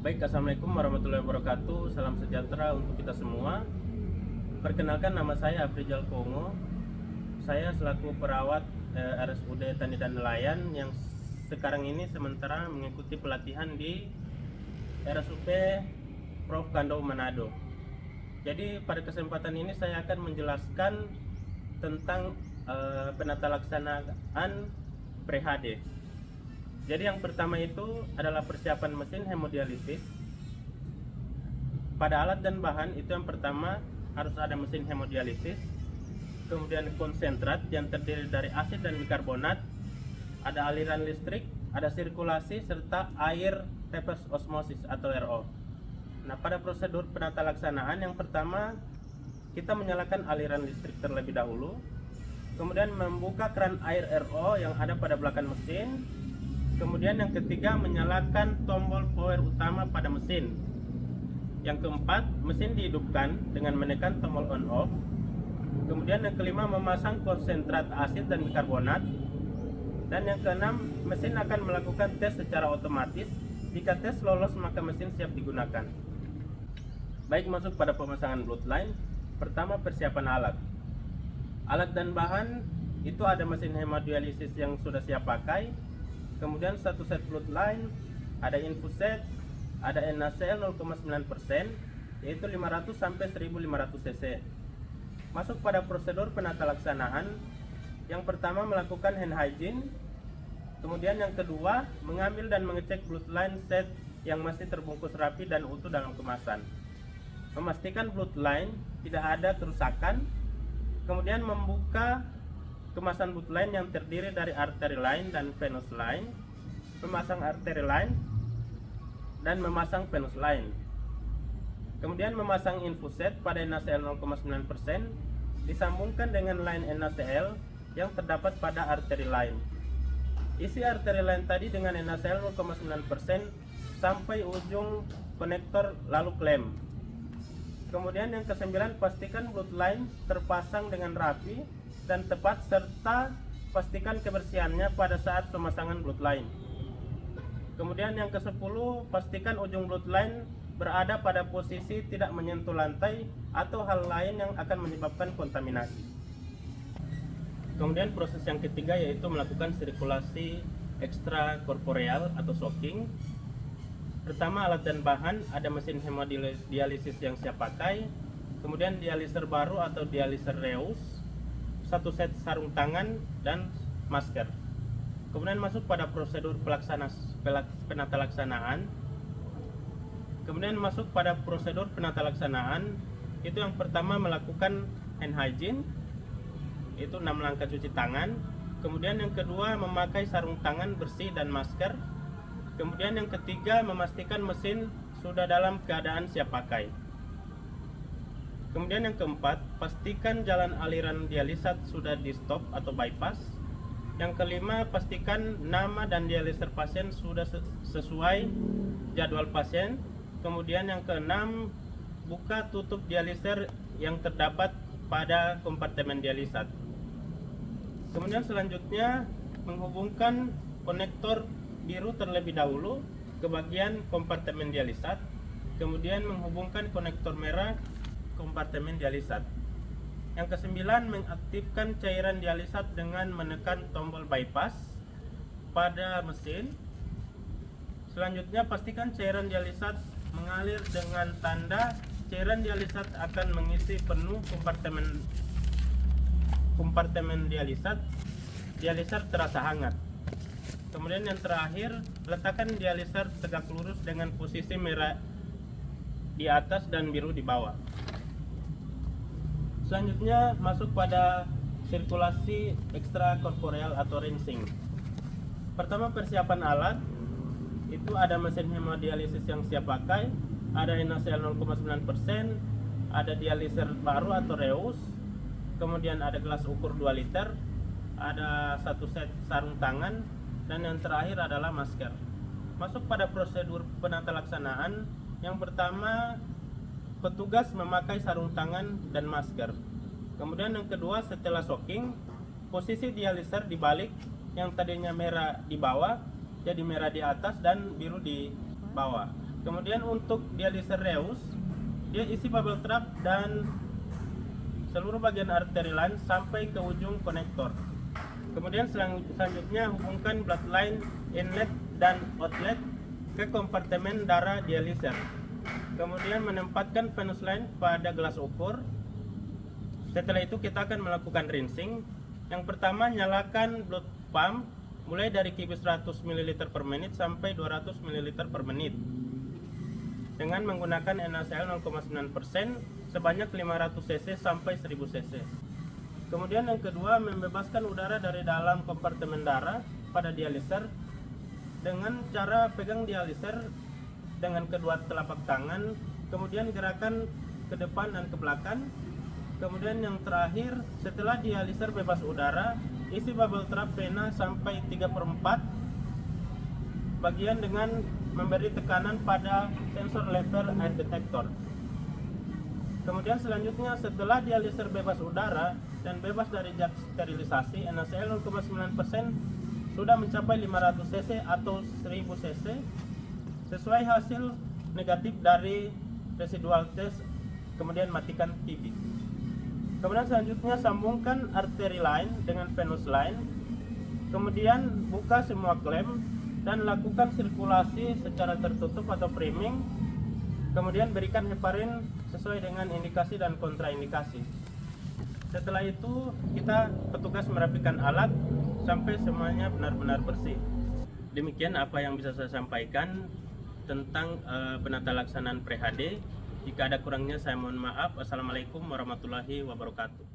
Baik, assalamualaikum warahmatullahi wabarakatuh. Salam sejahtera untuk kita semua. Perkenalkan, nama saya Afrizal Kongo. Saya selaku perawat RSUD Tani dan Nelayan yang sekarang ini sementara mengikuti pelatihan di RSUP Prof. Kandau Manado. Jadi pada kesempatan ini saya akan menjelaskan tentang penata laksanaan pre-HD. Jadi yang pertama itu adalah persiapan mesin hemodialisis. Pada alat dan bahan itu yang pertama harus ada mesin hemodialisis, kemudian konsentrat yang terdiri dari asid dan bikarbonat, ada aliran listrik, ada sirkulasi, serta air reverse osmosis atau RO. Nah, pada prosedur penata laksanaan yang pertama kita menyalakan aliran listrik terlebih dahulu, kemudian membuka keran air RO yang ada pada belakang mesin. Kemudian yang ketiga, menyalakan tombol power utama pada mesin. Yang keempat, mesin dihidupkan dengan menekan tombol on off. Kemudian yang kelima, memasang konsentrat asid dan bikarbonat. Dan yang keenam, mesin akan melakukan tes secara otomatis. Jika tes lolos, maka mesin siap digunakan. Baik, masuk pada pemasangan bloodline. Pertama, persiapan alat. Alat dan bahan itu ada mesin hemodialisis yang sudah siap pakai. Kemudian satu set bloodline, ada infus set, ada NaCl 0,9%, yaitu 500 sampai 1500 cc. Masuk pada prosedur penata laksanaan. Yang pertama, melakukan hand hygiene. Kemudian yang kedua, mengambil dan mengecek bloodline set yang masih terbungkus rapi dan utuh dalam kemasan. Memastikan bloodline tidak ada kerusakan. Kemudian membuka kemasan bloodline yang terdiri dari arteri line dan venous line, memasang arteri line dan memasang venous line. Kemudian memasang infus set pada NaCl 0,9%, disambungkan dengan line NaCl yang terdapat pada arteri line. Isi arteri line tadi dengan NaCl 0,9% sampai ujung konektor lalu klem. Kemudian yang kesembilan, pastikan bloodline terpasang dengan rapi dan tepat, serta pastikan kebersihannya pada saat pemasangan bloodline. Kemudian yang ke-10, pastikan ujung bloodline berada pada posisi tidak menyentuh lantai atau hal lain yang akan menyebabkan kontaminasi. Kemudian proses yang ketiga yaitu melakukan sirkulasi ekstrakorporeal atau shocking. Pertama, alat dan bahan, ada mesin hemodialisis yang siap pakai, kemudian dialiser baru atau dialiser reus, satu set sarung tangan dan masker. Kemudian masuk pada prosedur penata laksanaan. Kemudian masuk pada prosedur penata laksanaan, itu yang pertama melakukan hand hygiene, itu 6 langkah cuci tangan. Kemudian yang kedua, memakai sarung tangan bersih dan masker. Kemudian yang ketiga, memastikan mesin sudah dalam keadaan siap pakai. Kemudian yang keempat, pastikan jalan aliran dialisat sudah di stop atau bypass. Yang kelima, pastikan nama dan dialiser pasien sudah sesuai jadwal pasien. Kemudian yang keenam, buka tutup dialiser yang terdapat pada kompartemen dialisat. Kemudian selanjutnya, menghubungkan konektor biru terlebih dahulu ke bagian kompartemen dialisat. Kemudian menghubungkan konektor merah kompartemen dialisat. Yang kesembilan, mengaktifkan cairan dialisat dengan menekan tombol bypass pada mesin. Selanjutnya, pastikan cairan dialisat mengalir dengan tanda cairan dialisat akan mengisi penuh kompartemen dialisat. Dialiser terasa hangat. Kemudian yang terakhir, letakkan dialiser tegak lurus dengan posisi merah di atas dan biru di bawah. Selanjutnya masuk pada sirkulasi ekstrakorporeal atau rinsing. Pertama, persiapan alat. Itu ada mesin hemodialisis yang siap pakai, ada NaCl 0,9%, ada dialiser baru atau reus, kemudian ada gelas ukur 2 liter, ada satu set sarung tangan, dan yang terakhir adalah masker. Masuk pada prosedur penata laksanaan. Yang pertama, petugas memakai sarung tangan dan masker. Kemudian yang kedua, setelah shocking, posisi dialiser dibalik, yang tadinya merah di bawah jadi merah di atas dan biru di bawah. Kemudian untuk dialiser reus, dia isi bubble trap dan seluruh bagian arteri line sampai ke ujung konektor. Kemudian selanjutnya hubungkan bloodline inlet dan outlet ke kompartemen darah dialiser. Kemudian menempatkan venous line pada gelas ukur. Setelah itu kita akan melakukan rinsing. Yang pertama, nyalakan blood pump mulai dari QB 100 ml per menit sampai 200 ml per menit dengan menggunakan NaCl 0,9% sebanyak 500 cc sampai 1000 cc. Kemudian yang kedua, membebaskan udara dari dalam kompartemen darah pada dialiser dengan cara pegang dialiser dengan kedua telapak tangan, kemudian gerakan ke depan dan ke belakang. Kemudian yang terakhir, setelah dialiser bebas udara, isi bubble trap vena sampai 3/4 bagian dengan memberi tekanan pada sensor lever air detector. Kemudian selanjutnya, setelah dialiser bebas udara dan bebas dari zat sterilisasi, NaCl 0,9% sudah mencapai 500 cc atau 1000 cc sesuai hasil negatif dari residual test. Kemudian matikan TV. Kemudian selanjutnya, sambungkan arteri line dengan venous line. Kemudian buka semua klem dan lakukan sirkulasi secara tertutup atau priming. Kemudian berikan heparin sesuai dengan indikasi dan kontraindikasi. Setelah itu kita petugas merapikan alat sampai semuanya benar-benar bersih. Demikian apa yang bisa saya sampaikan tentang penata laksanaan pre-HD. Jika ada kurangnya saya mohon maaf. Assalamualaikum warahmatullahi wabarakatuh.